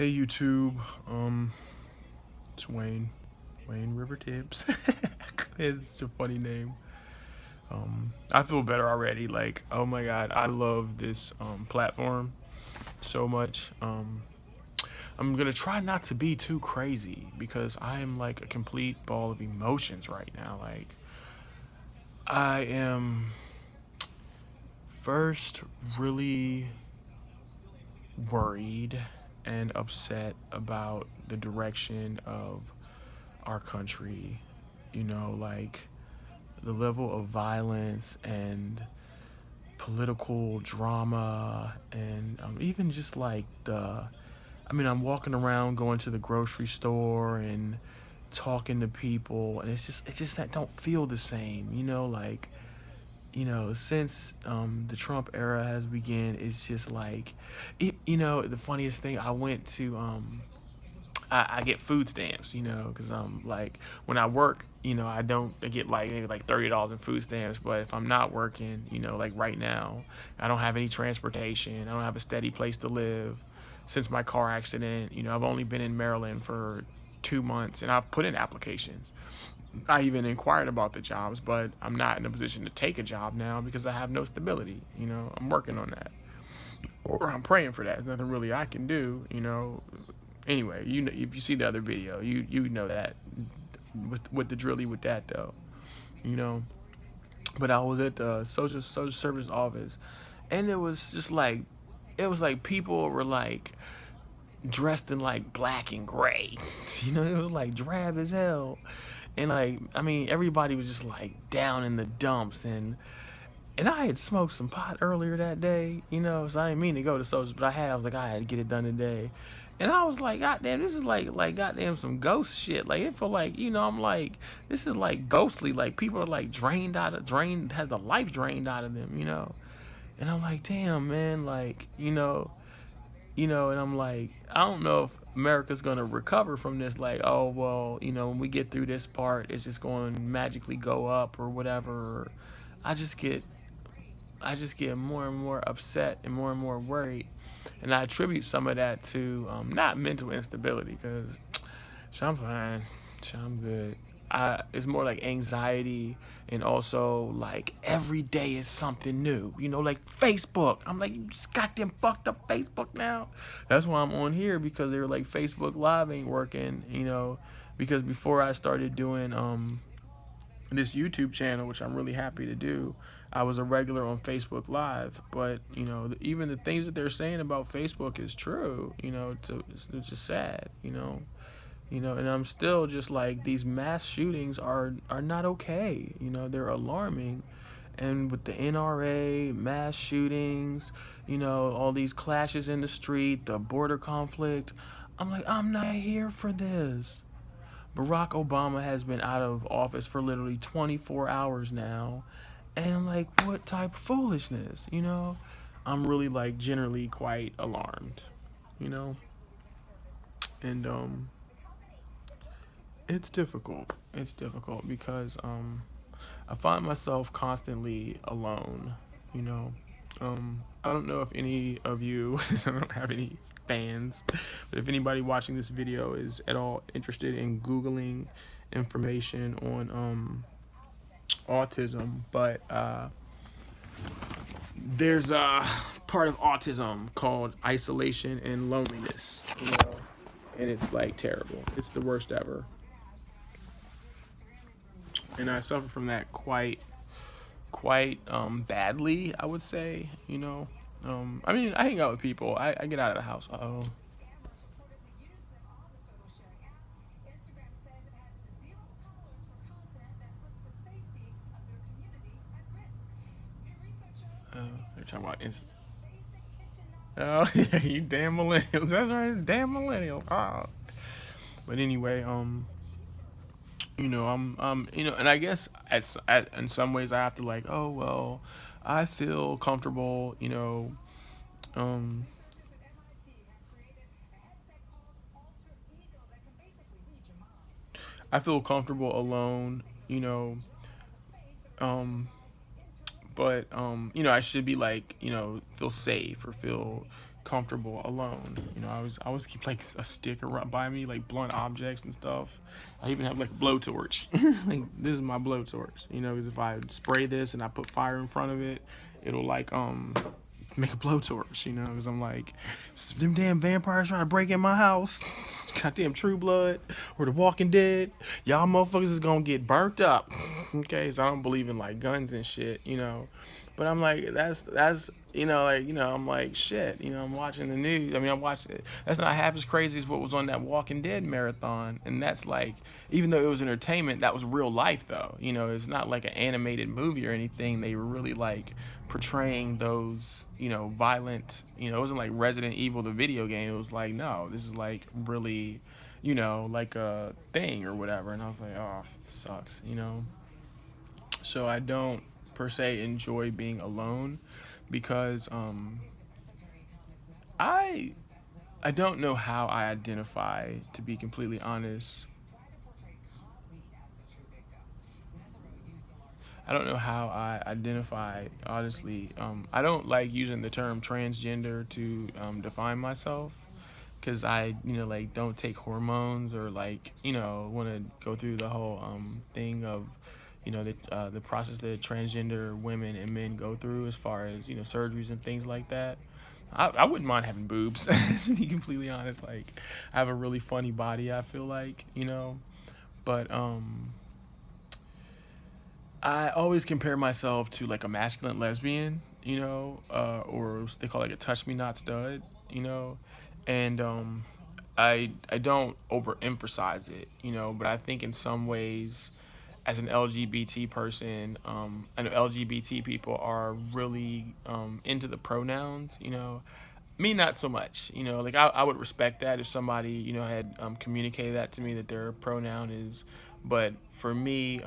Hey YouTube, it's Wayne River Tibbs. It's such a funny name. I feel better already. Like, oh my god, I love this platform so much. I'm gonna try not to be too crazy because I am like a complete ball of emotions right now. Like, I am first really worried and upset about the direction of our country. Like the level of violence and political drama, and even just like I'm walking around going to the grocery store and talking to people, and it's just that don't feel the same. Like, since the Trump era has begun, it's just like, the funniest thing, I went to I get food stamps, because like when I work, I get like maybe like $30 in food stamps. But if I'm not working, like right now, I don't have any transportation. I don't have a steady place to live since my car accident. I've only been in Maryland for 2 months, and I've put in applications. I even inquired about the jobs, but I'm not in a position to take a job now because I have no stability. I'm working on that, or I'm praying for that. There's nothing really I can do. Anyway, if you see the other video, you know that with the drilly with that though, you know. But I was at the social service office, and it was like people were like dressed in like black and gray. It was like drab as hell, and like everybody was just like down in the dumps, and I had smoked some pot earlier that day, so I didn't mean to go to socials, but I was like, I had to get it done today. And I was like, God damn, this is like goddamn some ghost shit. Like it felt like, I'm like, this is like ghostly. Like people are like has the life drained out of them. And I'm like, damn, man, like, and I'm like, I don't know if America's gonna recover from this. Like, oh well, when we get through this part, it's just going to magically go up or whatever. I just get I just get more and more upset and more worried. And I attribute some of that to not mental instability, because I'm fine, I'm good. It's more like anxiety, and also like every day is something new. Like Facebook. I'm like, you just goddamn fucked up Facebook now. That's why I'm on here, because they were like, Facebook Live ain't working. Because before I started doing this YouTube channel, which I'm really happy to do, I was a regular on Facebook Live. But even the things that they're saying about Facebook is true. It's just sad. And I'm still just like, these mass shootings are not okay. They're alarming. And with the NRA, mass shootings, all these clashes in the street, the border conflict, I'm like, I'm not here for this. Barack Obama has been out of office for literally 24 hours now. And I'm like, what type of foolishness, I'm really like generally quite alarmed, you know? And it's difficult. It's difficult because I find myself constantly alone, you know? I don't know if any of you, I don't have any fans, but if anybody watching this video is at all interested in Googling information on autism, but there's a part of autism called isolation and loneliness, and it's like terrible. It's the worst ever. And I suffer from that quite badly, I would say. I hang out with people. I get out of the house. Uh-oh. They're talking about oh, yeah, you damn millennials. That's right, damn millennials. Oh. But anyway, and I guess in some ways I have to like, oh well, I feel comfortable, um, I feel comfortable alone, um, but I should be like, feel safe or feel comfortable alone. You know, I always keep like a stick around by me, like blunt objects and stuff. I even have like a blowtorch. Like this is my blowtorch. You know, because if I spray this and I put fire in front of it, it'll like make a blowtorch. You know, because I'm like, them damn vampires trying to break in my house. Goddamn True Blood or The Walking Dead. Y'all motherfuckers is gonna get burnt up. Okay, so I don't believe in like guns and shit. You know, but I'm like, that's you know, like, you know, I'm like, shit, you know, I'm watching the news. I mean, I'm watching it. That's not half as crazy as what was on that Walking Dead marathon. And that's like, even though it was entertainment, that was real life, though. You know, it's not like an animated movie or anything. They were really like portraying those, you know, violent, you know, it wasn't like Resident Evil, the video game. It was like, no, this is like really, you know, like a thing or whatever. And I was like, oh, it sucks, you know? So I don't per se enjoy being alone because I I don't know how I identify, to be completely honest. I don't know how I identify, honestly. I don't like using the term transgender to define myself because I, you know, like don't take hormones or like, you know, want to go through the whole thing of, you know, the process that transgender women and men go through as far as, you know, surgeries and things like that. I wouldn't mind having boobs, to be completely honest. Like, I have a really funny body, I feel like, you know, but I always compare myself to like a masculine lesbian, you know, or they call it like a touch me not stud, you know, and I don't overemphasize it, you know, but I think in some ways, as an LGBT person, I know LGBT people are really into the pronouns, you know. Me, not so much, you know. Like I would respect that if somebody, you know, had communicated that to me that their pronoun is, but for me,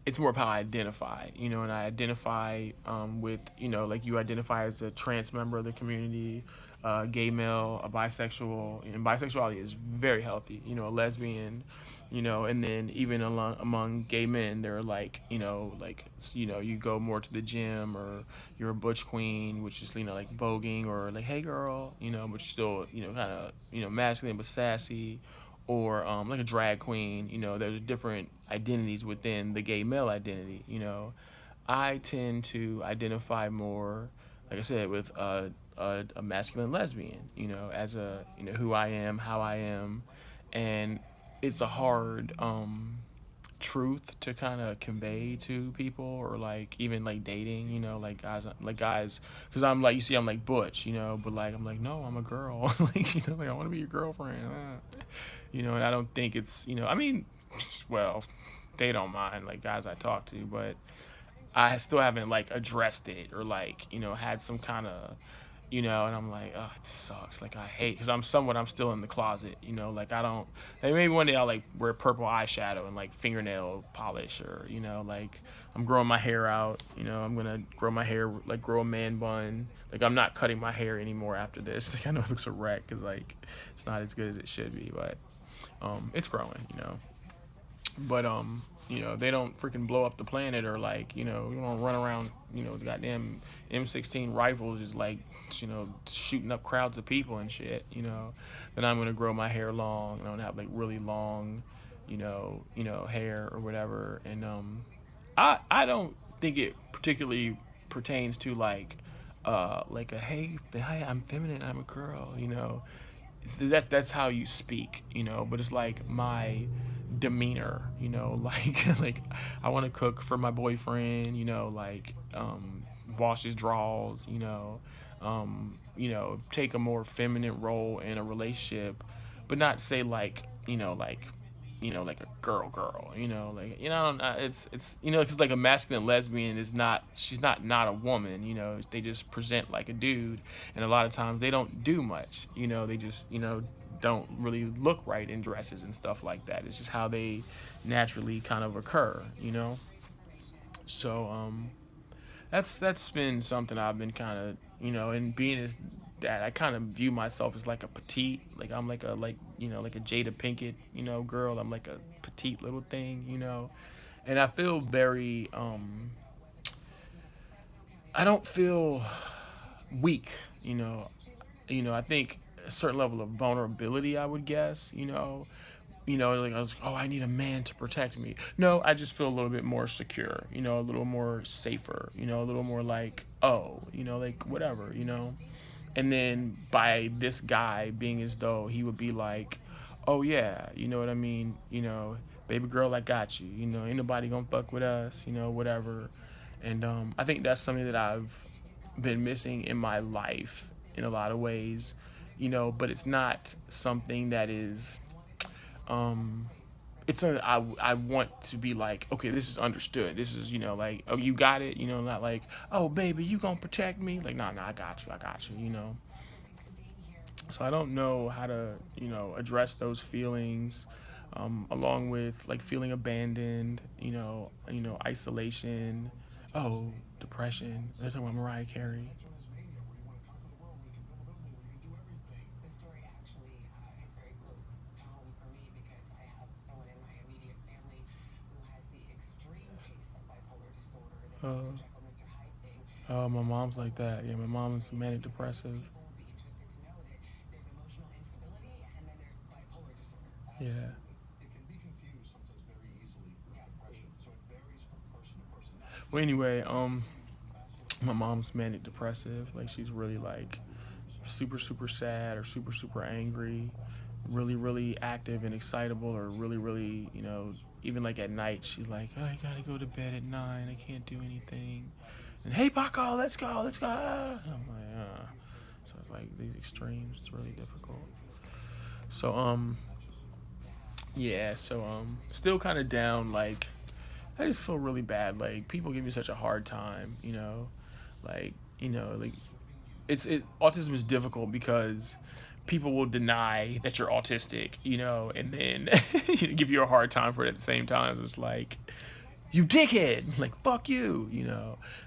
it's more of how I identify, you know, and I identify with, you know, like you identify as a trans member of the community, gay male, a bisexual, and bisexuality is very healthy, you know, a lesbian, you know, and then even among gay men, they're like, you know, like, you know, you go more to the gym or you're a butch queen, which is, you know, like voguing or like, hey girl, you know, but you're still, you know, kind of, you know, masculine but sassy, or like a drag queen. You know, there's different identities within the gay male identity. You know, I tend to identify more, like I said, with a masculine lesbian. You know, as a, you know, who I am, how I am, and it's a hard truth to kind of convey to people, or like even like dating, you know, like guys, because I'm like, you see, I'm like butch, you know, but like I'm like, no, I'm a girl. Like, you know, like I want to be your girlfriend, you know. And I don't think it's, you know, I mean, well, they don't mind, like guys I talk to, but I still haven't like addressed it or like, you know, had some kind of, you know. And I'm like, oh, it sucks. Like I hate, because I'm still in the closet, you know. Like I don't. Like maybe one day I'll like wear purple eyeshadow and like fingernail polish, or you know, like I'm growing my hair out. You know, I'm gonna grow my hair, like grow a man bun. Like I'm not cutting my hair anymore after this. Like I know it looks a wreck because like it's not as good as it should be, but it's growing, you know. But you know, they don't freaking blow up the planet, or like, you know, you don't run around, you know, the goddamn M16 rifles just like, you know, shooting up crowds of people and shit, you know. Then I'm gonna grow my hair long, and I'm gonna have like really long, you know, hair or whatever. And I don't think it particularly pertains to like a hey, hi, I'm feminine, I'm a girl, you know. That's how you speak, you know. But it's like my demeanor, you know, like I want to cook for my boyfriend, you know, like wash his drawers, you know, take a more feminine role in a relationship, but not say like, you know, like a girl, you know, like, you know, it's you know, because like a masculine lesbian is not, she's not a woman, you know. They just present like a dude, and a lot of times they don't do much, you know. They just, you know, don't really look right in dresses and stuff like that. It's just how they naturally kind of occur, you know. So that's been something I've been kind of, you know, and being as that, I kind of view myself as like a petite, like I'm like a, like, you know, like a Jada Pinkett, you know, girl. I'm like a petite little thing, you know. And I feel very I don't feel weak, you know. I think a certain level of vulnerability, I would guess, like I was, oh, I need a man to protect me. No, I just feel a little bit more secure, a little more safer, a little more like, oh, like whatever, And then by this guy being as though he would be like, oh yeah, you know what I mean, baby girl, I got you, ain't nobody gonna fuck with us, whatever. And I think that's something that I've been missing in my life in a lot of ways, but it's not something that is um it's a I want to be like, okay, this is understood, this is, like, oh, you got it, not like, oh baby, you gonna protect me, like, nah, I got you, so I don't know how to, address those feelings, along with like feeling abandoned, isolation, oh, depression. They're talking about Mariah Carey. uh, oh, my mom's like that. Yeah, my mom's manic depressive. Yeah. Well, anyway, my mom's manic depressive. Like, she's really like super super sad or super super angry, really really active and excitable, or really really, even like at night she's like, oh, I gotta go to bed at 9, I can't do anything. And hey Paco, let's go. And I'm like, so it's like these extremes, it's really difficult. So yeah, so still kind of down, like, I just feel really bad, like people give me such a hard time, like, like, autism is difficult because people will deny that you're autistic, and then give you a hard time for it at the same time. So it's like, you dickhead, like fuck you,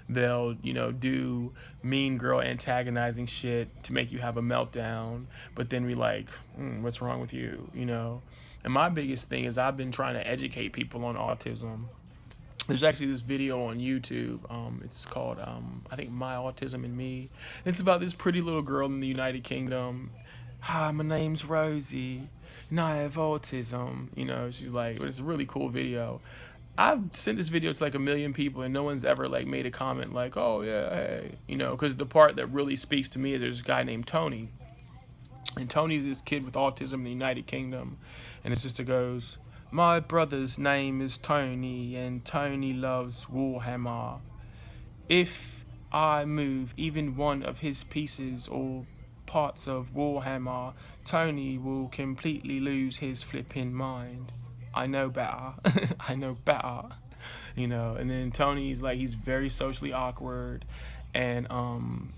They'll, do mean girl antagonizing shit to make you have a meltdown, but then we like, what's wrong with you, And my biggest thing is I've been trying to educate people on autism. There's actually this video on YouTube. It's called, I think, My Autism and Me. It's about this pretty little girl in the United Kingdom. Hi, my name's Rosie, and I have autism. She's like, it's a really cool video. I've sent this video to like a million people, and no one's ever like made a comment like, oh yeah, hey, because the part that really speaks to me is there's this guy named Tony, and Tony's this kid with autism in the United Kingdom, and his sister goes, my brother's name is Tony, and Tony loves Warhammer. If I move even one of his pieces or parts of Warhammer, Tony will completely lose his flipping mind. I know better. I know better. And then Tony's like, he's very socially awkward, and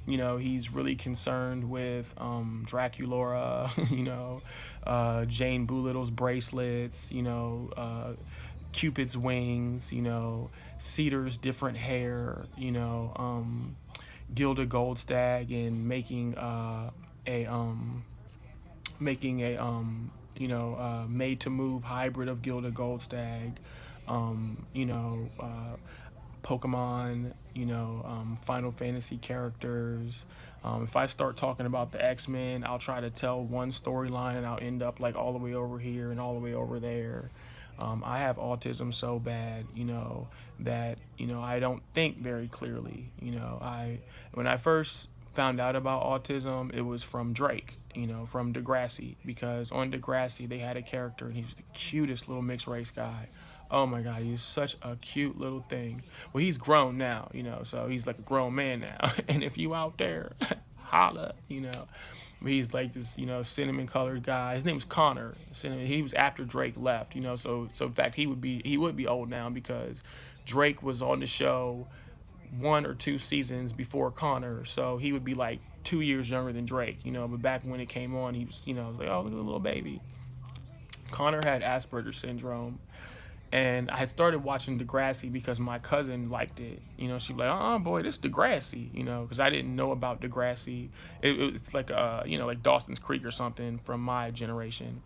he's really concerned with Draculaura, Jane Doolittle's bracelets, Cupid's wings, Cedar's different hair, Gilda Goldstag, and a made to move hybrid of Gilda Goldstag, um, you know, uh, Pokemon, Final Fantasy characters. If I start talking about the X-Men, I'll try to tell one storyline and I'll end up like all the way over here and all the way over there. I have autism so bad, that, I don't think very clearly. When I first found out about autism, it was from Drake, from Degrassi, because on Degrassi they had a character and he was the cutest little mixed race guy. Oh my God, he's such a cute little thing. Well, he's grown now, so he's like a grown man now. And if you out there, holla, He's like this, cinnamon colored guy. His name was Connor. Cinnamon. He was after Drake left, So in fact, he would be old now because Drake was on the show 1 or 2 seasons before Connor, so he would be like 2 years younger than Drake, But back when it came on, he was, I was like, oh, look at the little baby. Connor had Asperger's syndrome, and I had started watching Degrassi because my cousin liked it. She'd be like, boy, this Degrassi, because I didn't know about Degrassi. It's like, like Dawson's Creek or something from my generation.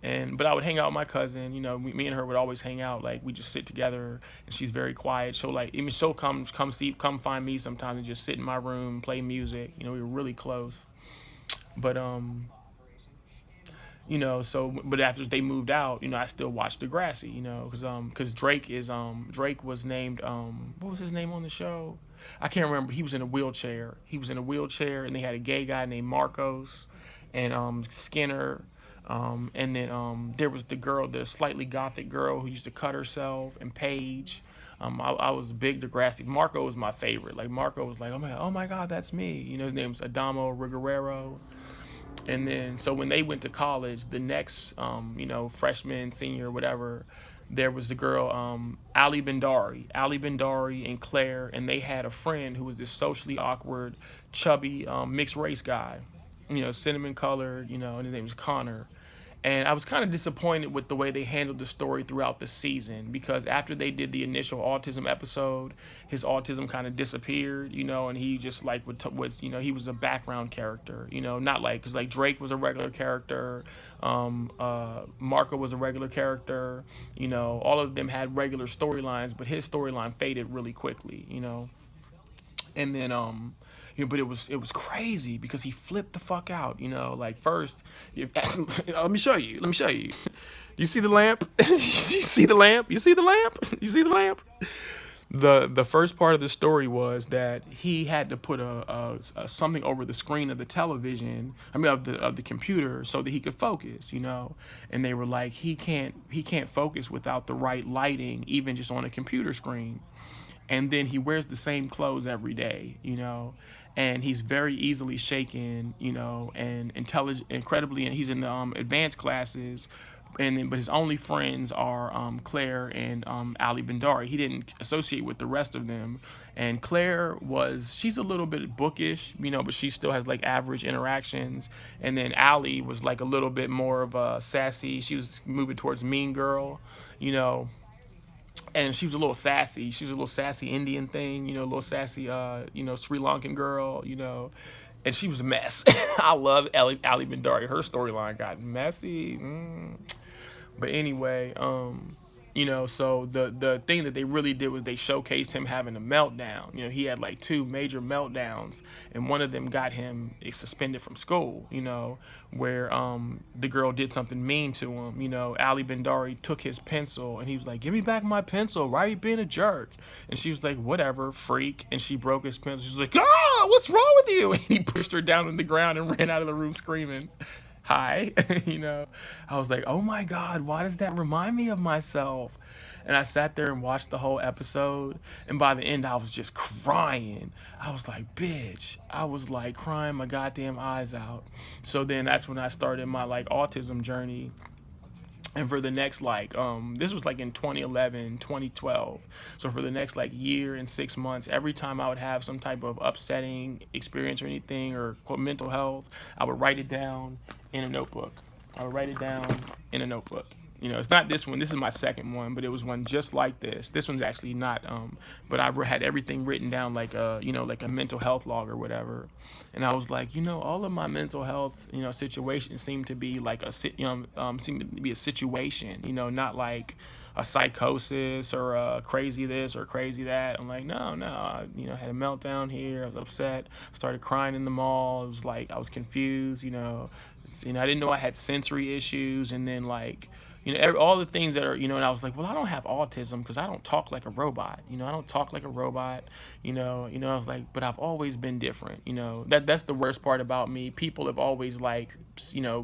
But I would hang out with my cousin. Me and her would always hang out. Like, we just sit together, and she's very quiet. She'll come find me sometimes and just sit in my room, play music. We were really close. But so but after they moved out, I still watched Degrassi, because Drake was named what was his name on the show? I can't remember. He was in a wheelchair. And they had a gay guy named Marcos, and Skinner, and then there was the girl, the slightly gothic girl who used to cut herself, and Paige. I was a big Degrassi. Marco was my favorite. Like Marco was like, oh my God, that's me. His name's Adamo Rigorero. And then so when they went to college, the next freshman, senior, whatever, there was the girl Ali Bendari and Claire, and they had a friend who was this socially awkward, chubby mixed race guy, cinnamon colored, and his name was Connor. And I was kind of disappointed with the way they handled the story throughout the season, because after they did the initial autism episode, his autism kind of disappeared, and he just like he was a background character, not like, because like Drake was a regular character, Marco was a regular character, all of them had regular storylines, but his storyline faded really quickly, and then but it was crazy because he flipped the fuck out, like first let me show you. You see the lamp? You see the lamp? You see the lamp? You see the lamp? The first part of the story was that he had to put a something over the screen of the television, of the computer, so that he could focus, and they were like, he can't focus without the right lighting, even just on a computer screen. And then he wears the same clothes every day, and he's very easily shaken, and incredibly, and he's in the advanced classes, but his only friends are Claire and Ali Bendari. He didn't associate with the rest of them, and she's a little bit bookish, but she still has like average interactions, and then Ali was like a little bit more of a sassy. She was moving towards mean girl, and she was a little sassy. She was a little sassy Indian thing, a little sassy, Sri Lankan girl, and she was a mess. I love Ali Bendari. Her storyline got messy. But anyway, so the thing that they really did was they showcased him having a meltdown. He had like two major meltdowns, and one of them got him suspended from school, where the girl did something mean to him. Ali Bendari took his pencil, and he was like, "Give me back my pencil. Why are you being a jerk?" And she was like, "Whatever, freak." And she broke his pencil. She was like, "Ah, what's wrong with you?" And he pushed her down on the ground and ran out of the room screaming. Hi. I was like, oh my God, why does that remind me of myself? And I sat there and watched the whole episode, and by the end I was just crying. I was like, bitch. I was like crying my goddamn eyes out. So then that's when I started my like autism journey. And for the next this was like in 2011, 2012. So for the next like year and 6 months, every time I would have some type of upsetting experience or anything, or quote mental health, I would write it down in a notebook. It's not this one. This is my second one, but it was one just like this. This one's actually not. But I had everything written down like like a mental health log or whatever. And I was like, all of my mental health, situations seem to be like seem to be a situation, not like a psychosis or a crazy this or crazy that. I'm like, no, I, had a meltdown here. I was upset. Started crying in the mall. It was like I was confused. I didn't know I had sensory issues, and then like. All the things that are, and I was like, well, I don't have autism because I don't talk like a robot. I don't talk like a robot. I was like, but I've always been different. That's the worst part about me. People have always like,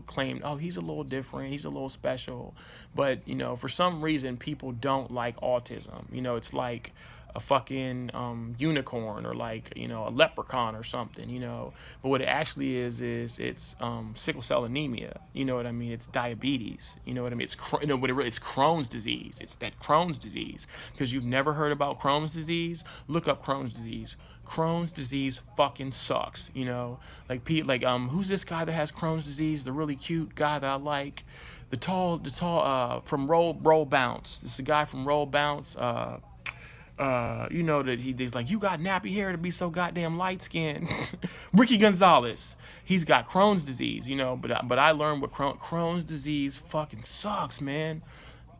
claimed, oh, he's a little different. He's a little special. But, for some reason, people don't like autism. It's like a fucking unicorn, or like a leprechaun or something, but what it actually is it's sickle cell anemia, what I mean. It's diabetes, what I mean. It's it's Crohn's disease. It's that Crohn's disease. Because you've never heard about Crohn's disease, look up Crohn's disease. Crohn's disease fucking sucks, who's this guy that has Crohn's disease, the really cute guy that I like, the tall from Roll Bounce. This is a guy from Roll Bounce. That he's like, you got nappy hair to be so goddamn light skinned. Ricky Gonzalez, he's got Crohn's disease, but I learned what Crohn's disease fucking sucks, man.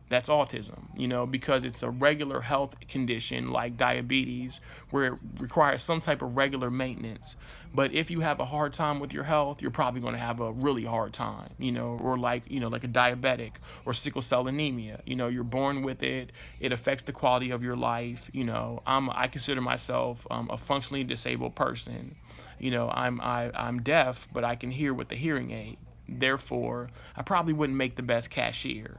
That's autism, because it's a regular health condition like diabetes where it requires some type of regular maintenance. But if you have a hard time with your health, you're probably going to have a really hard time, or like a diabetic or sickle cell anemia. You're born with it. It affects the quality of your life. I consider myself a functionally disabled person. I'm deaf, but I can hear with the hearing aid. Therefore, I probably wouldn't make the best cashier.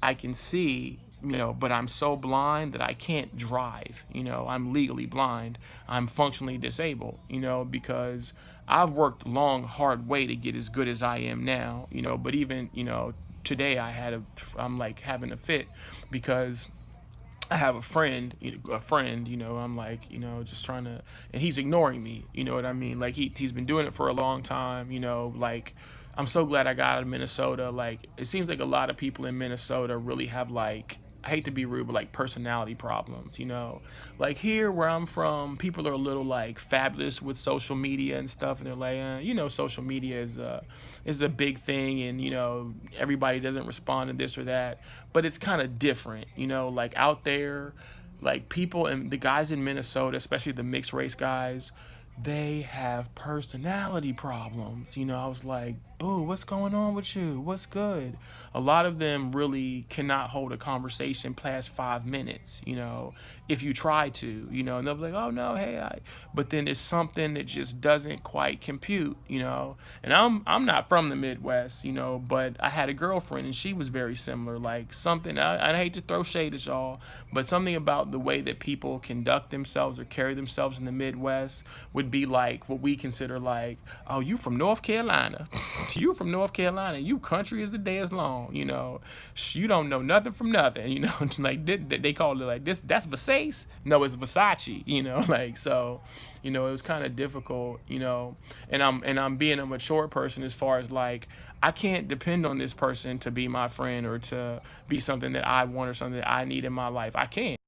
I can see, but I'm so blind that I can't drive. I'm legally blind. I'm functionally disabled, because I've worked a long, hard way to get as good as I am now, but even, today I'm like having a fit because I have I'm like, just trying to, and he's ignoring me. You know what I mean? Like he's been doing it for a long time. Like I'm so glad I got out of Minnesota. Like it seems like a lot of people in Minnesota really have like, I hate to be rude, but like personality problems. Like here where I'm from, people are a little like fabulous with social media and stuff, and they're like, social media is a big thing, and everybody doesn't respond to this or that, but it's kind of different. Like out there, like people and the guys in Minnesota, especially the mixed race guys, they have personality problems. I was like, boo, what's going on with you? What's good? A lot of them really cannot hold a conversation past 5 minutes, if you try to, and they'll be like, oh no, hey, but then it's something that just doesn't quite compute, and I'm not from the Midwest, but I had a girlfriend and she was very similar, like something, I hate to throw shade at y'all, but something about the way that people conduct themselves or carry themselves in the Midwest would be like what we consider like, oh, you from North Carolina. You from North Carolina, you country as the day is long, you don't know nothing from nothing, like they call it like this, that's Versace, no, it's Versace, like, so, it was kind of difficult, and I'm being a mature person as far as like, I can't depend on this person to be my friend or to be something that I want or something that I need in my life. I can't.